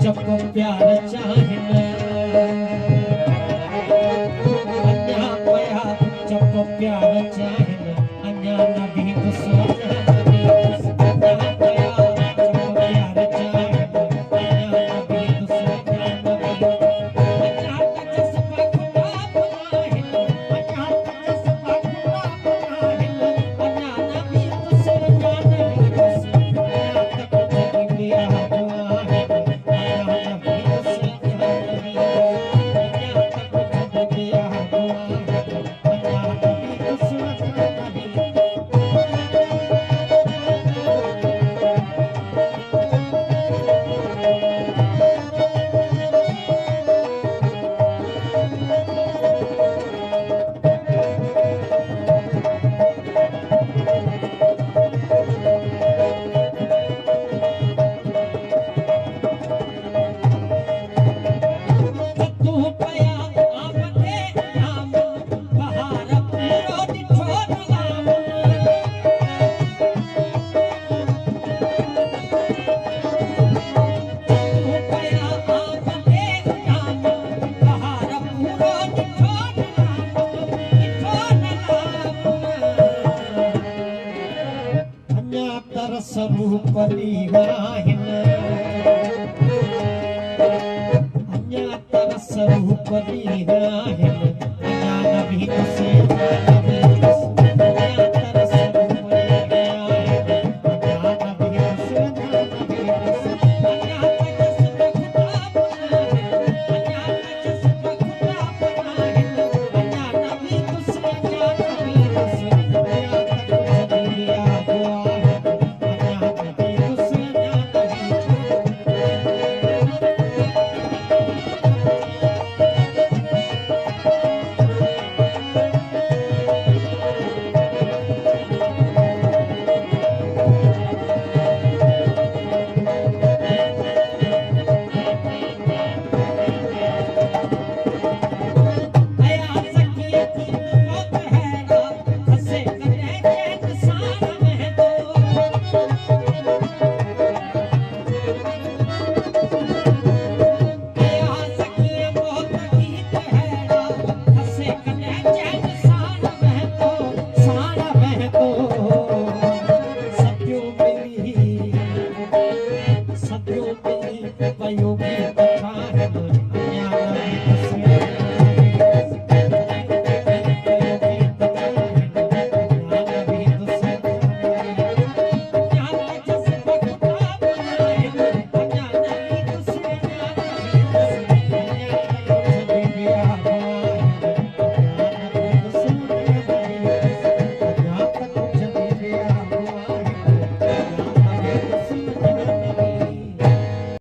जब प्यार चाहिन अन्या पया जब प्यार चाहिन अन्या नबी दुसरा नबी अन्या पया जब प्यार चाहिन अन्या नबी दुसरा नबी अन्या जज्बा खुदा बनाहिन अन्या जज्बा खुदा बनाहिन अन्या नबी दुसरा नबी तक जगी स्वरूप दीवाहिन अन्या तर स्वरूप दीवाहिन अन्या नबी से नबी अन्या तर स्वरूप दीवाहिन अन्या नबी से नबी अन्या जज्बा खुदा बनाहिन अन्या जज्बा खुदा बनाहिन अन्या नबी से नबी अन्या तक जगिया हुआ Oh